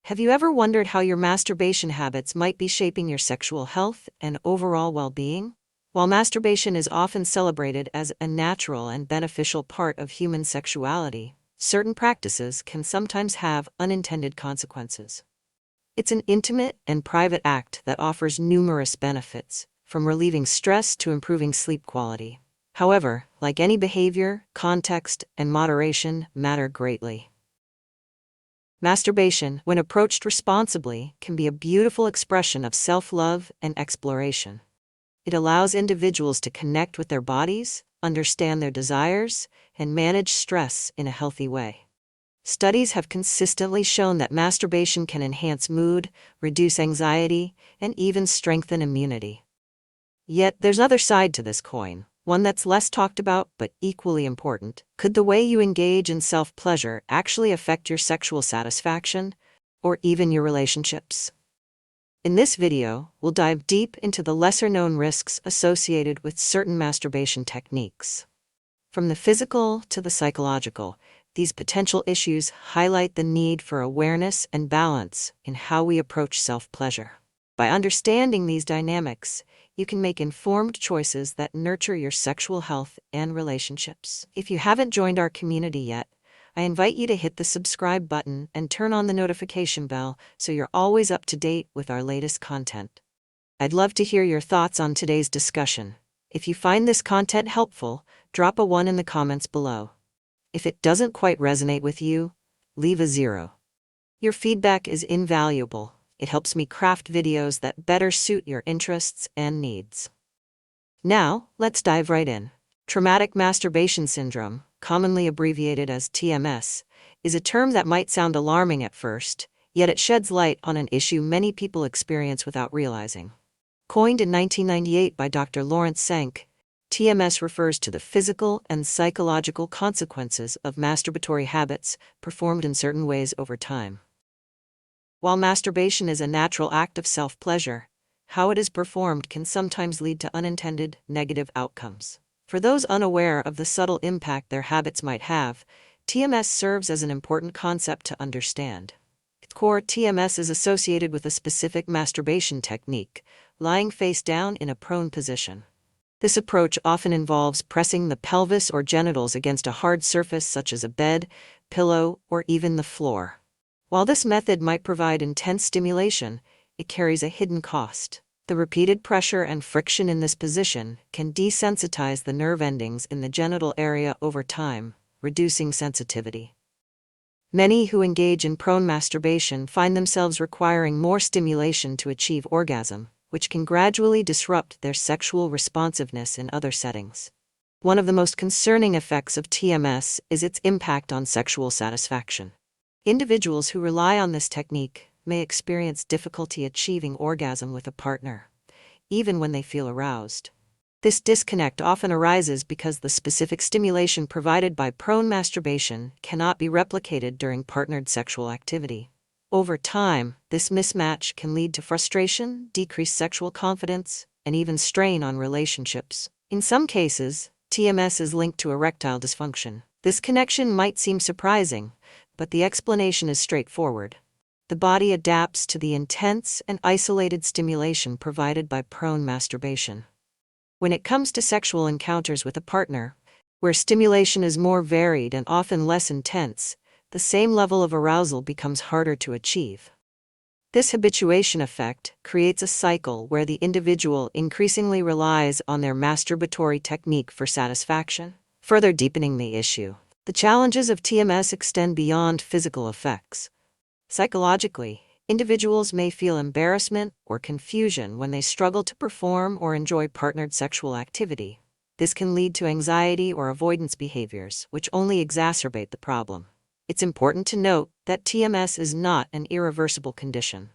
Have you ever wondered how your masturbation habits might be shaping your sexual health and overall well-being? While masturbation is often celebrated as a natural and beneficial part of human sexuality, certain practices can sometimes have unintended consequences. It's an intimate and private act that offers numerous benefits, from relieving stress to improving sleep quality. However, like any behavior, context and moderation matter greatly. Masturbation, when approached responsibly, can be a beautiful expression of self-love and exploration. It allows individuals to connect with their bodies, understand their desires, and manage stress in a healthy way. Studies have consistently shown that masturbation can enhance mood, reduce anxiety, and even strengthen immunity. Yet, there's another side to this coin, one that's less talked about but equally important. Could the way you engage in self-pleasure actually affect your sexual satisfaction, or even your relationships? In this video, we'll dive deep into the lesser-known risks associated with certain masturbation techniques. From the physical to the psychological, these potential issues highlight the need for awareness and balance in how we approach self-pleasure. By understanding these dynamics, you can make informed choices that nurture your sexual health and relationships. If you haven't joined our community yet, I invite you to hit the subscribe button and turn on the notification bell so you're always up to date with our latest content. I'd love to hear your thoughts on today's discussion. If you find this content helpful, drop a 1 in the comments below. If it doesn't quite resonate with you, leave a 0. Your feedback is invaluable. It helps me craft videos that better suit your interests and needs. Now, let's dive right in. Traumatic masturbation syndrome, commonly abbreviated as TMS, is a term that might sound alarming at first, yet it sheds light on an issue many people experience without realizing. Coined in 1998 by Dr. Lawrence Sank, TMS refers to the physical and psychological consequences of masturbatory habits performed in certain ways over time. While masturbation is a natural act of self-pleasure, how it is performed can sometimes lead to unintended negative outcomes. For those unaware of the subtle impact their habits might have, TMS serves as an important concept to understand. Its core, TMS is associated with a specific masturbation technique, lying face down in a prone position. This approach often involves pressing the pelvis or genitals against a hard surface such as a bed, pillow, or even the floor. While this method might provide intense stimulation, it carries a hidden cost. The repeated pressure and friction in this position can desensitize the nerve endings in the genital area over time, reducing sensitivity. Many who engage in prone masturbation find themselves requiring more stimulation to achieve orgasm, which can gradually disrupt their sexual responsiveness in other settings. One of the most concerning effects of TMS is its impact on sexual satisfaction. Individuals who rely on this technique may experience difficulty achieving orgasm with a partner, even when they feel aroused. This disconnect often arises because the specific stimulation provided by prone masturbation cannot be replicated during partnered sexual activity. Over time, this mismatch can lead to frustration, decreased sexual confidence, and even strain on relationships. In some cases, TMS is linked to erectile dysfunction. This connection might seem surprising, but the explanation is straightforward. The body adapts to the intense and isolated stimulation provided by prone masturbation. When it comes to sexual encounters with a partner, where stimulation is more varied and often less intense, the same level of arousal becomes harder to achieve. This habituation effect creates a cycle where the individual increasingly relies on their masturbatory technique for satisfaction, further deepening the issue. The challenges of TMS extend beyond physical effects. Psychologically, individuals may feel embarrassment or confusion when they struggle to perform or enjoy partnered sexual activity. This can lead to anxiety or avoidance behaviors, which only exacerbate the problem. It's important to note that TMS is not an irreversible condition.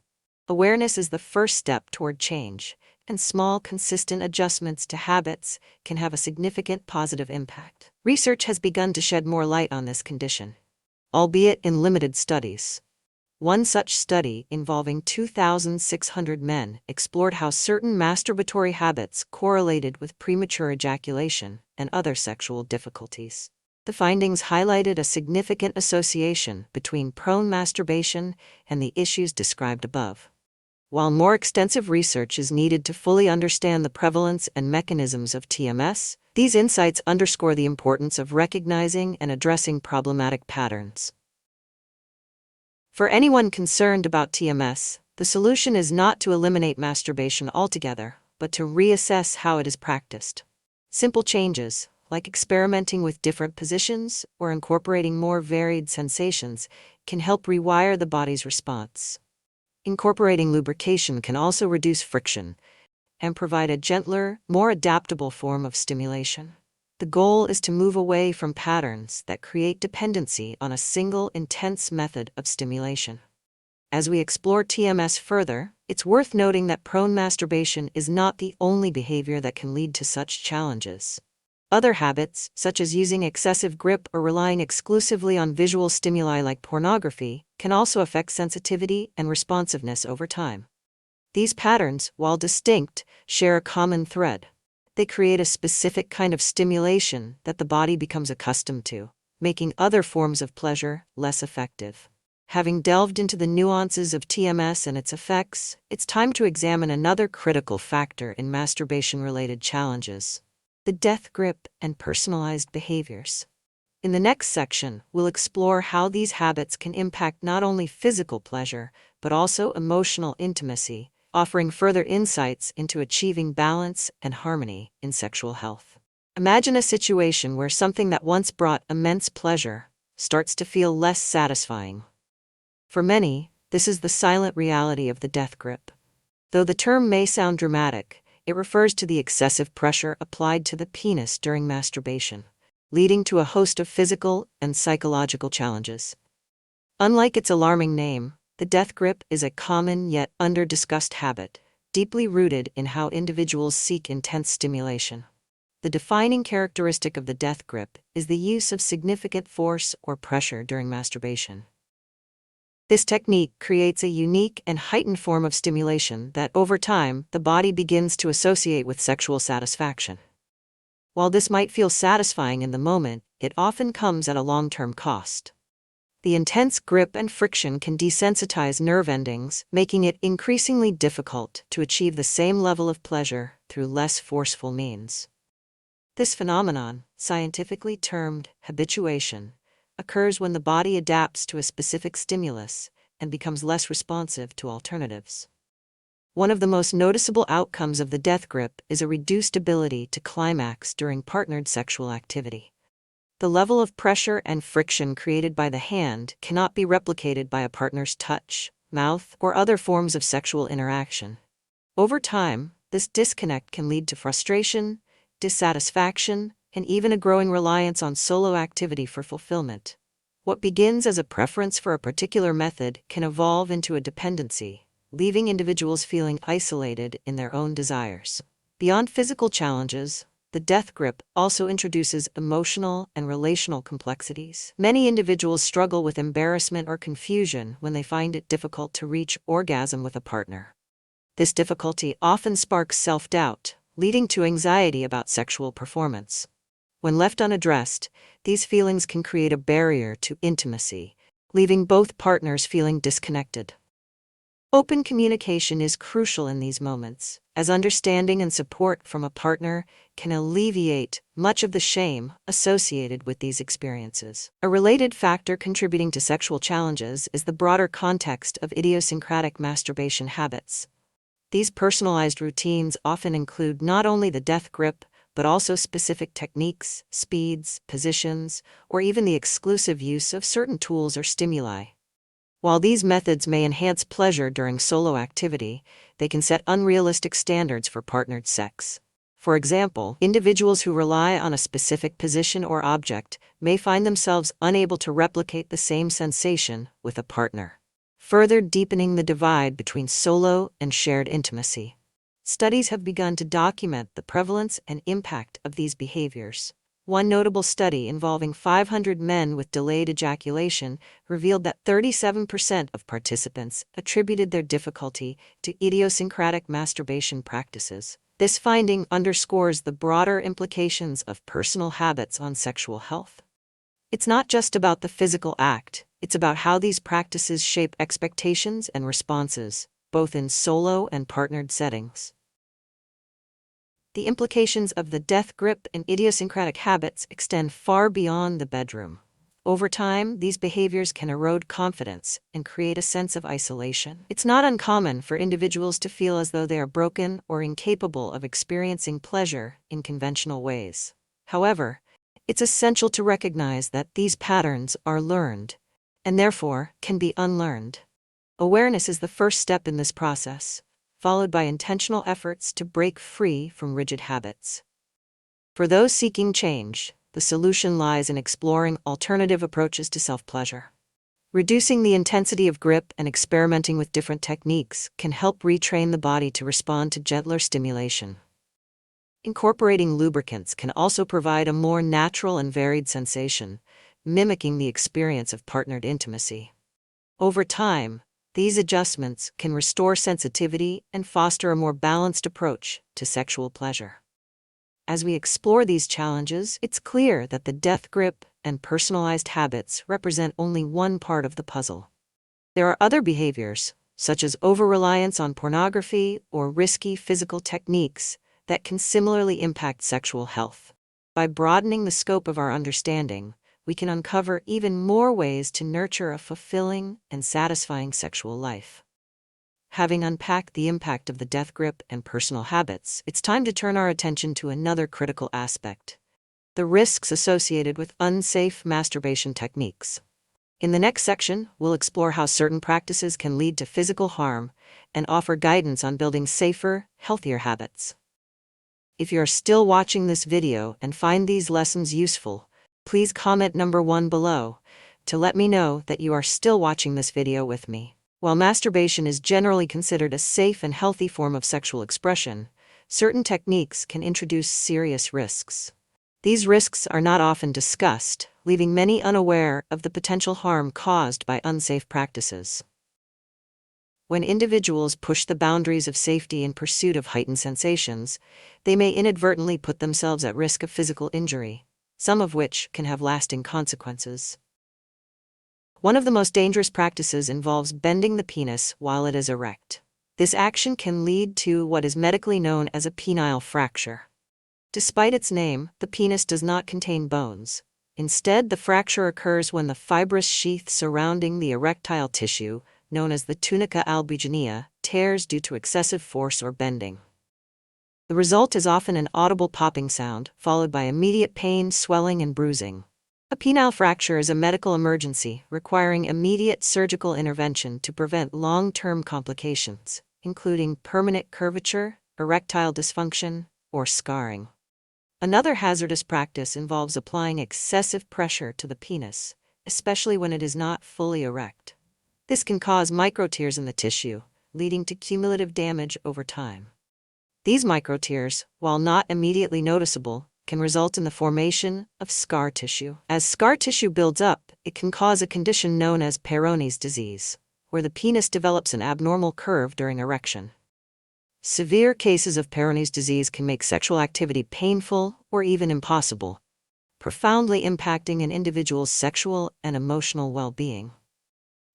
Awareness is the first step toward change, and small, consistent adjustments to habits can have a significant positive impact. Research has begun to shed more light on this condition, albeit in limited studies. One such study, involving 2,600 men, explored how certain masturbatory habits correlated with premature ejaculation and other sexual difficulties. The findings highlighted a significant association between prone masturbation and the issues described above. While more extensive research is needed to fully understand the prevalence and mechanisms of TMS, these insights underscore the importance of recognizing and addressing problematic patterns. For anyone concerned about TMS, the solution is not to eliminate masturbation altogether, but to reassess how it is practiced. Simple changes, like experimenting with different positions or incorporating more varied sensations, can help rewire the body's response. Incorporating lubrication can also reduce friction and provide a gentler, more adaptable form of stimulation. The goal is to move away from patterns that create dependency on a single intense method of stimulation. As we explore TMS further, it's worth noting that prone masturbation is not the only behavior that can lead to such challenges. Other habits, such as using excessive grip or relying exclusively on visual stimuli like pornography, can also affect sensitivity and responsiveness over time. These patterns, while distinct, share a common thread. They create a specific kind of stimulation that the body becomes accustomed to, making other forms of pleasure less effective. Having delved into the nuances of TMS and its effects, it's time to examine another critical factor in masturbation-related challenges: the death grip and personalized behaviors. In the next section, we'll explore how these habits can impact not only physical pleasure, but also emotional intimacy, offering further insights into achieving balance and harmony in sexual health. Imagine a situation where something that once brought immense pleasure starts to feel less satisfying. For many, this is the silent reality of the death grip. Though the term may sound dramatic, it refers to the excessive pressure applied to the penis during masturbation, leading to a host of physical and psychological challenges. Unlike its alarming name, the death grip is a common yet under-discussed habit, deeply rooted in how individuals seek intense stimulation. The defining characteristic of the death grip is the use of significant force or pressure during masturbation. This technique creates a unique and heightened form of stimulation that, over time, the body begins to associate with sexual satisfaction. While this might feel satisfying in the moment, it often comes at a long-term cost. The intense grip and friction can desensitize nerve endings, making it increasingly difficult to achieve the same level of pleasure through less forceful means. This phenomenon, scientifically termed habituation, occurs when the body adapts to a specific stimulus and becomes less responsive to alternatives. One of the most noticeable outcomes of the death grip is a reduced ability to climax during partnered sexual activity. The level of pressure and friction created by the hand cannot be replicated by a partner's touch, mouth, or other forms of sexual interaction. Over time, this disconnect can lead to frustration, dissatisfaction, and even a growing reliance on solo activity for fulfillment. What begins as a preference for a particular method can evolve into a dependency, leaving individuals feeling isolated in their own desires. Beyond physical challenges, the death grip also introduces emotional and relational complexities. Many individuals struggle with embarrassment or confusion when they find it difficult to reach orgasm with a partner. This difficulty often sparks self-doubt, leading to anxiety about sexual performance. When left unaddressed, these feelings can create a barrier to intimacy, leaving both partners feeling disconnected. Open communication is crucial in these moments, as understanding and support from a partner can alleviate much of the shame associated with these experiences. A related factor contributing to sexual challenges is the broader context of idiosyncratic masturbation habits. These personalized routines often include not only the death grip, but also specific techniques, speeds, positions, or even the exclusive use of certain tools or stimuli. While these methods may enhance pleasure during solo activity, they can set unrealistic standards for partnered sex. For example, individuals who rely on a specific position or object may find themselves unable to replicate the same sensation with a partner, further deepening the divide between solo and shared intimacy. Studies have begun to document the prevalence and impact of these behaviors. One notable study involving 500 men with delayed ejaculation revealed that 37% of participants attributed their difficulty to idiosyncratic masturbation practices. This finding underscores the broader implications of personal habits on sexual health. It's not just about the physical act, it's about how these practices shape expectations and responses, both in solo and partnered settings. The implications of the death grip and idiosyncratic habits extend far beyond the bedroom. Over time, these behaviors can erode confidence and create a sense of isolation. It's not uncommon for individuals to feel as though they are broken or incapable of experiencing pleasure in conventional ways. However, it's essential to recognize that these patterns are learned, and therefore can be unlearned. Awareness is the first step in this process, followed by intentional efforts to break free from rigid habits. For those seeking change, the solution lies in exploring alternative approaches to self-pleasure. Reducing the intensity of grip and experimenting with different techniques can help retrain the body to respond to gentler stimulation. Incorporating lubricants can also provide a more natural and varied sensation, mimicking the experience of partnered intimacy. Over time, these adjustments can restore sensitivity and foster a more balanced approach to sexual pleasure. As we explore these challenges, it's clear that the death grip and personalized habits represent only one part of the puzzle. There are other behaviors, such as over-reliance on pornography or risky physical techniques, that can similarly impact sexual health. By broadening the scope of our understanding, we can uncover even more ways to nurture a fulfilling and satisfying sexual life. Having unpacked the impact of the death grip and personal habits, it's time to turn our attention to another critical aspect: the risks associated with unsafe masturbation techniques. In the next section, we'll explore how certain practices can lead to physical harm and offer guidance on building safer, healthier habits. If you're still watching this video and find these lessons useful, please comment number 1 below to let me know that you are still watching this video with me. While masturbation is generally considered a safe and healthy form of sexual expression, certain techniques can introduce serious risks. These risks are not often discussed, leaving many unaware of the potential harm caused by unsafe practices. When individuals push the boundaries of safety in pursuit of heightened sensations, they may inadvertently put themselves at risk of physical injury, some of which can have lasting consequences. One of the most dangerous practices involves bending the penis while it is erect. This action can lead to what is medically known as a penile fracture. Despite its name, the penis does not contain bones. Instead, the fracture occurs when the fibrous sheath surrounding the erectile tissue, known as the tunica albuginea, tears due to excessive force or bending. The result is often an audible popping sound, followed by immediate pain, swelling, and bruising. A penile fracture is a medical emergency requiring immediate surgical intervention to prevent long-term complications, including permanent curvature, erectile dysfunction, or scarring. Another hazardous practice involves applying excessive pressure to the penis, especially when it is not fully erect. This can cause microtears in the tissue, leading to cumulative damage over time. These microtears, while not immediately noticeable, can result in the formation of scar tissue. As scar tissue builds up, it can cause a condition known as Peyronie's disease, where the penis develops an abnormal curve during erection. Severe cases of Peyronie's disease can make sexual activity painful or even impossible, profoundly impacting an individual's sexual and emotional well-being.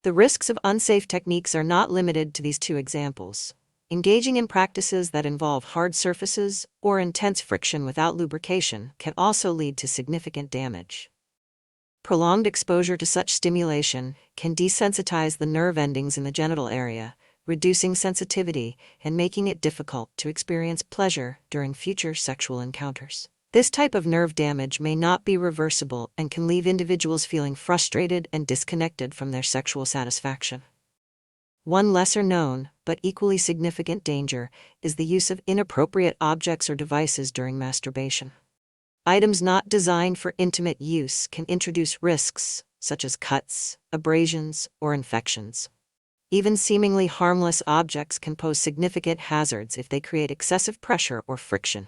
The risks of unsafe techniques are not limited to these two examples. Engaging in practices that involve hard surfaces or intense friction without lubrication can also lead to significant damage. Prolonged exposure to such stimulation can desensitize the nerve endings in the genital area, reducing sensitivity and making it difficult to experience pleasure during future sexual encounters. This type of nerve damage may not be reversible and can leave individuals feeling frustrated and disconnected from their sexual satisfaction. One lesser-known, but equally significant danger is the use of inappropriate objects or devices during masturbation. Items not designed for intimate use can introduce risks, such as cuts, abrasions, or infections. Even seemingly harmless objects can pose significant hazards if they create excessive pressure or friction.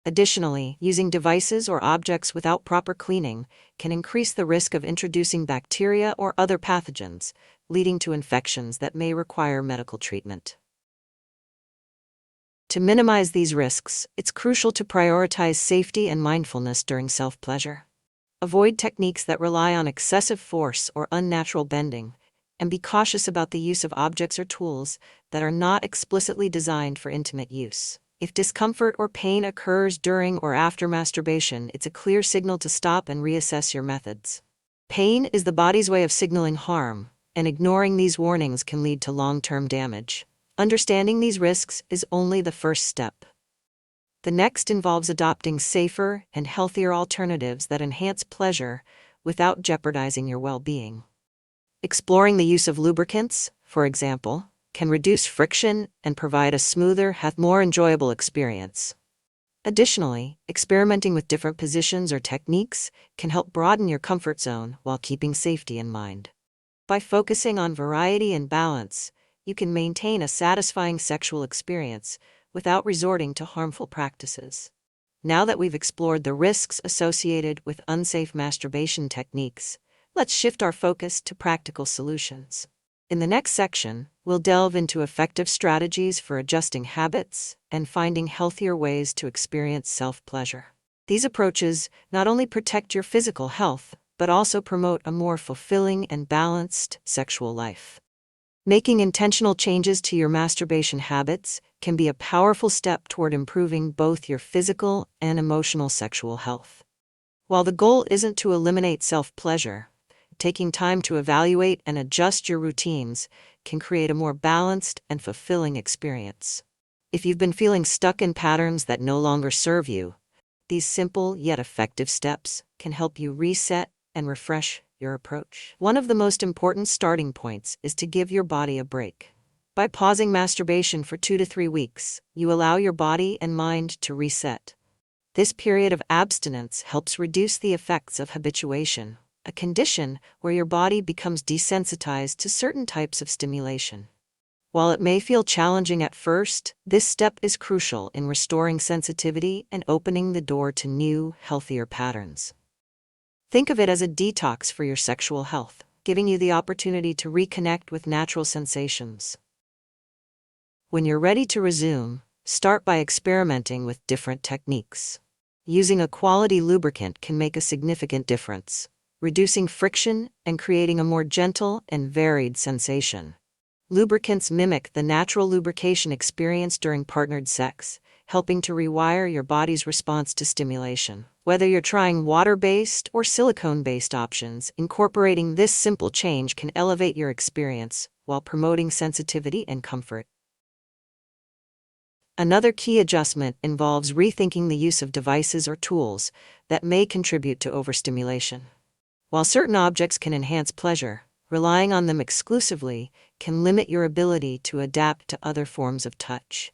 Additionally, using devices or objects without proper cleaning can increase the risk of introducing bacteria or other pathogens, leading to infections that may require medical treatment. To minimize these risks, it's crucial to prioritize safety and mindfulness during self-pleasure. Avoid techniques that rely on excessive force or unnatural bending, and be cautious about the use of objects or tools that are not explicitly designed for intimate use. If discomfort or pain occurs during or after masturbation, it's a clear signal to stop and reassess your methods. Pain is the body's way of signaling harm, and ignoring these warnings can lead to long-term damage. Understanding these risks is only the first step. The next involves adopting safer and healthier alternatives that enhance pleasure without jeopardizing your well-being. Exploring the use of lubricants, for example, can reduce friction and provide a smoother, more enjoyable experience. Additionally, experimenting with different positions or techniques can help broaden your comfort zone while keeping safety in mind. By focusing on variety and balance, you can maintain a satisfying sexual experience without resorting to harmful practices. Now that we've explored the risks associated with unsafe masturbation techniques, let's shift our focus to practical solutions. In the next section, we'll delve into effective strategies for adjusting habits and finding healthier ways to experience self-pleasure. These approaches not only protect your physical health, but also promote a more fulfilling and balanced sexual life. Making intentional changes to your masturbation habits can be a powerful step toward improving both your physical and emotional sexual health. While the goal isn't to eliminate self-pleasure, taking time to evaluate and adjust your routines can create a more balanced and fulfilling experience. If you've been feeling stuck in patterns that no longer serve you, these simple yet effective steps can help you reset and refresh your approach. One of the most important starting points is to give your body a break. By pausing masturbation for 2 to 3 weeks, you allow your body and mind to reset. This period of abstinence helps reduce the effects of habituation, a condition where your body becomes desensitized to certain types of stimulation. While it may feel challenging at first, this step is crucial in restoring sensitivity and opening the door to new, healthier patterns. Think of it as a detox for your sexual health, giving you the opportunity to reconnect with natural sensations. When you're ready to resume, start by experimenting with different techniques. Using a quality lubricant can make a significant difference, reducing friction and creating a more gentle and varied sensation. Lubricants mimic the natural lubrication experience during partnered sex, helping to rewire your body's response to stimulation. Whether you're trying water-based or silicone-based options, incorporating this simple change can elevate your experience while promoting sensitivity and comfort. Another key adjustment involves rethinking the use of devices or tools that may contribute to overstimulation. While certain objects can enhance pleasure, relying on them exclusively can limit your ability to adapt to other forms of touch.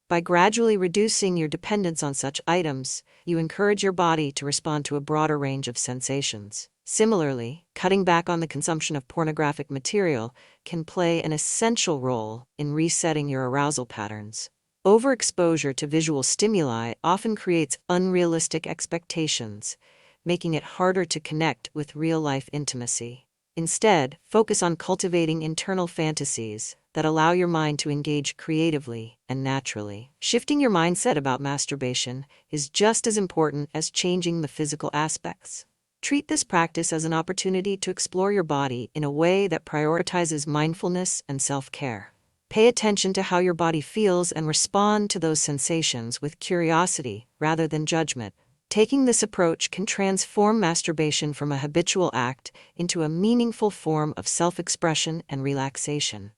By gradually reducing your dependence on such items, you encourage your body to respond to a broader range of sensations. Similarly, cutting back on the consumption of pornographic material can play an essential role in resetting your arousal patterns. Overexposure to visual stimuli often creates unrealistic expectations, making it harder to connect with real-life intimacy. Instead, focus on cultivating internal fantasies that allow your mind to engage creatively and naturally. Shifting your mindset about masturbation is just as important as changing the physical aspects. Treat this practice as an opportunity to explore your body in a way that prioritizes mindfulness and self-care. Pay attention to how your body feels and respond to those sensations with curiosity rather than judgment. Taking this approach can transform masturbation from a habitual act into a meaningful form of self-expression and relaxation.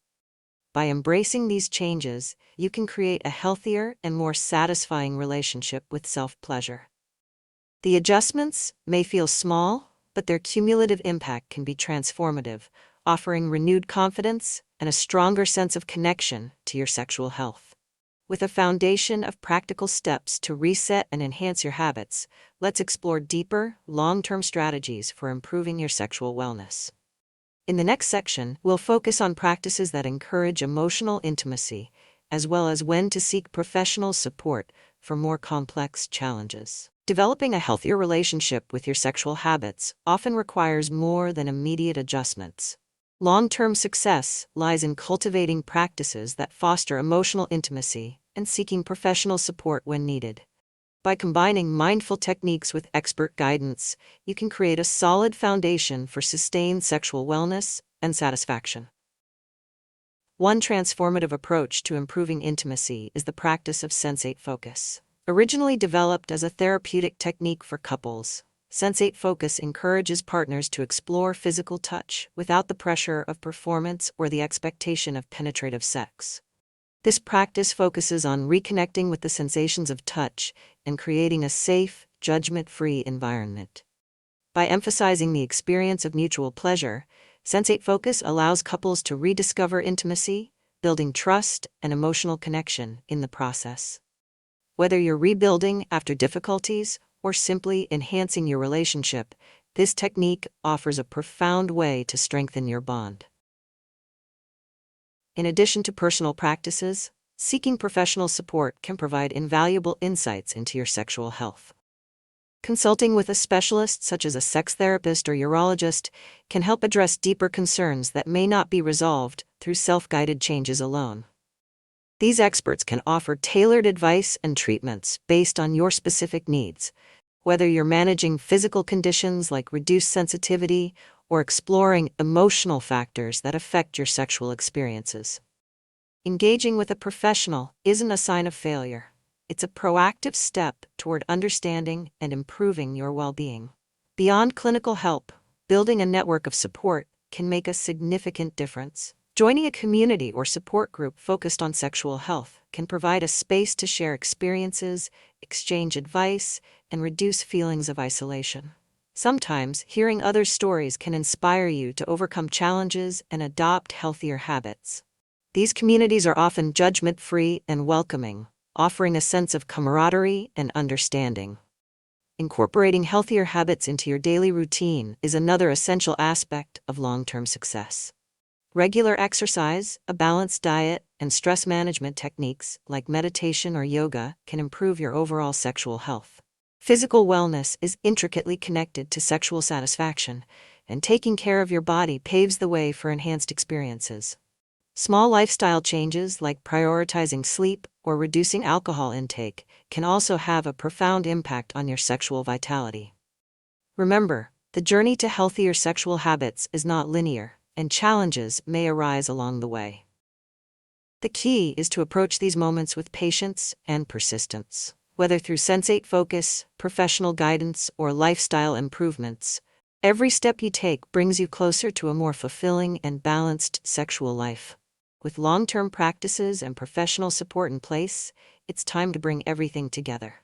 By embracing these changes, you can create a healthier and more satisfying relationship with self-pleasure. The adjustments may feel small, but their cumulative impact can be transformative, offering renewed confidence and a stronger sense of connection to your sexual health. With a foundation of practical steps to reset and enhance your habits, let's explore deeper, long-term strategies for improving your sexual wellness. In the next section, we'll focus on practices that encourage emotional intimacy, as well as when to seek professional support for more complex challenges. Developing a healthier relationship with your sexual habits often requires more than immediate adjustments. Long-term success lies in cultivating practices that foster emotional intimacy and seeking professional support when needed. By combining mindful techniques with expert guidance, you can create a solid foundation for sustained sexual wellness and satisfaction. One transformative approach to improving intimacy is the practice of sensate focus. Originally developed as a therapeutic technique for couples, sensate focus encourages partners to explore physical touch without the pressure of performance or the expectation of penetrative sex. This practice focuses on reconnecting with the sensations of touch and creating a safe, judgment-free environment. By emphasizing the experience of mutual pleasure, sensate focus allows couples to rediscover intimacy, building trust and emotional connection in the process. Whether you're rebuilding after difficulties or simply enhancing your relationship, this technique offers a profound way to strengthen your bond. In addition to personal practices, seeking professional support can provide invaluable insights into your sexual health. Consulting with a specialist such as a sex therapist or urologist can help address deeper concerns that may not be resolved through self-guided changes alone. These experts can offer tailored advice and treatments based on your specific needs, whether you're managing physical conditions like reduced sensitivity or exploring emotional factors that affect your sexual experiences. Engaging with a professional isn't a sign of failure. It's a proactive step toward understanding and improving your well-being. Beyond clinical help, building a network of support can make a significant difference. Joining a community or support group focused on sexual health can provide a space to share experiences, exchange advice, and reduce feelings of isolation. Sometimes, hearing others' stories can inspire you to overcome challenges and adopt healthier habits. These communities are often judgment-free and welcoming, offering a sense of camaraderie and understanding. Incorporating healthier habits into your daily routine is another essential aspect of long-term success. Regular exercise, a balanced diet, and stress management techniques like meditation or yoga can improve your overall sexual health. Physical wellness is intricately connected to sexual satisfaction, and taking care of your body paves the way for enhanced experiences. Small lifestyle changes like prioritizing sleep or reducing alcohol intake can also have a profound impact on your sexual vitality. Remember, the journey to healthier sexual habits is not linear, and challenges may arise along the way. The key is to approach these moments with patience and persistence. Whether through sensate focus, professional guidance, or lifestyle improvements, every step you take brings you closer to a more fulfilling and balanced sexual life. With long-term practices and professional support in place, it's time to bring everything together.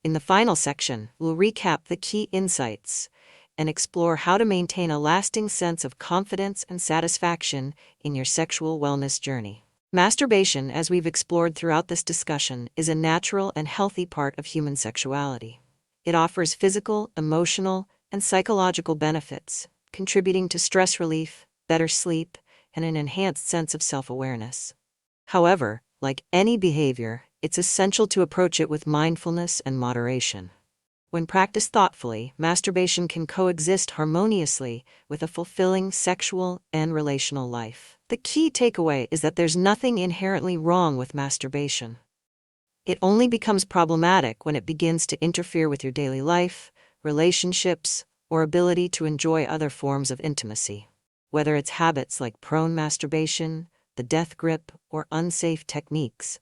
In the final section, we'll recap the key insights and explore how to maintain a lasting sense of confidence and satisfaction in your sexual wellness journey. Masturbation, as we've explored throughout this discussion, is a natural and healthy part of human sexuality. It offers physical, emotional, and psychological benefits, contributing to stress relief, better sleep, and an enhanced sense of self-awareness. However, like any behavior, it's essential to approach it with mindfulness and moderation. When practiced thoughtfully, masturbation can coexist harmoniously with a fulfilling sexual and relational life. The key takeaway is that there's nothing inherently wrong with masturbation. It only becomes problematic when it begins to interfere with your daily life, relationships, or ability to enjoy other forms of intimacy. Whether it's habits like prone masturbation, the death grip, or unsafe techniques,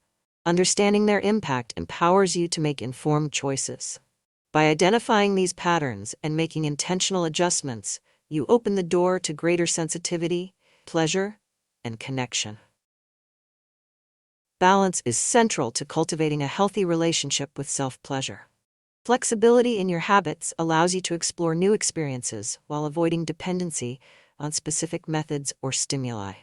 understanding their impact empowers you to make informed choices. By identifying these patterns and making intentional adjustments, you open the door to greater sensitivity, pleasure, and connection. Balance is central to cultivating a healthy relationship with self-pleasure. Flexibility in your habits allows you to explore new experiences while avoiding dependency on specific methods or stimuli.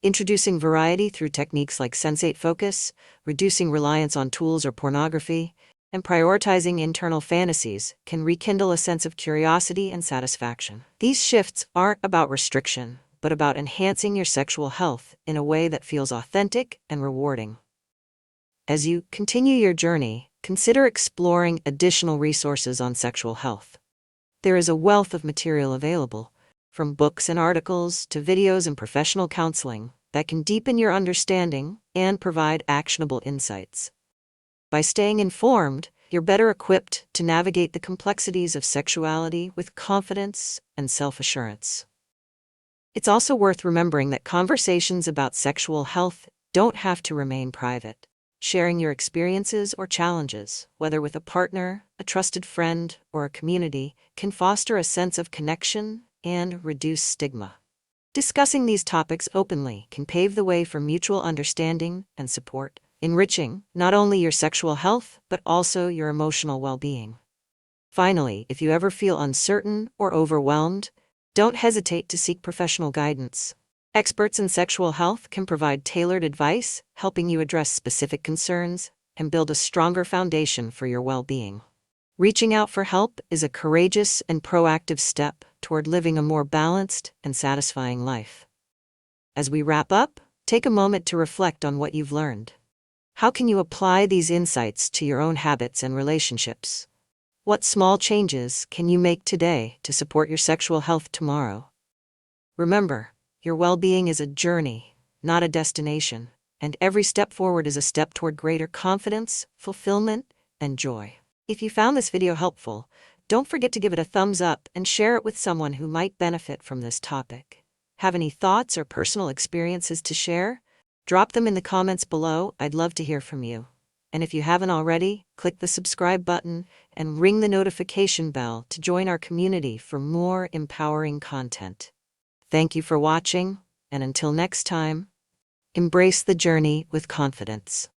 Introducing variety through techniques like sensate focus, reducing reliance on tools or pornography, and prioritizing internal fantasies can rekindle a sense of curiosity and satisfaction. These shifts aren't about restriction, but about enhancing your sexual health in a way that feels authentic and rewarding. As you continue your journey, consider exploring additional resources on sexual health. There is a wealth of material available, from books and articles to videos and professional counseling, that can deepen your understanding and provide actionable insights. By staying informed, you're better equipped to navigate the complexities of sexuality with confidence and self-assurance. It's also worth remembering that conversations about sexual health don't have to remain private. Sharing your experiences or challenges, whether with a partner, a trusted friend, or a community, can foster a sense of connection and reduce stigma. Discussing these topics openly can pave the way for mutual understanding and support, enriching not only your sexual health but also your emotional well-being. Finally, if you ever feel uncertain or overwhelmed, don't hesitate to seek professional guidance. Experts in sexual health can provide tailored advice, helping you address specific concerns and build a stronger foundation for your well-being. Reaching out for help is a courageous and proactive step toward living a more balanced and satisfying life. As we wrap up, take a moment to reflect on what you've learned. How can you apply these insights to your own habits and relationships? What small changes can you make today to support your sexual health tomorrow? Remember, your well-being is a journey, not a destination, and every step forward is a step toward greater confidence, fulfillment, and joy. If you found this video helpful, don't forget to give it a thumbs up and share it with someone who might benefit from this topic. Have any thoughts or personal experiences to share? Drop them in the comments below. I'd love to hear from you. And if you haven't already, click the subscribe button and ring the notification bell to join our community for more empowering content. Thank you for watching, and until next time, embrace the journey with confidence.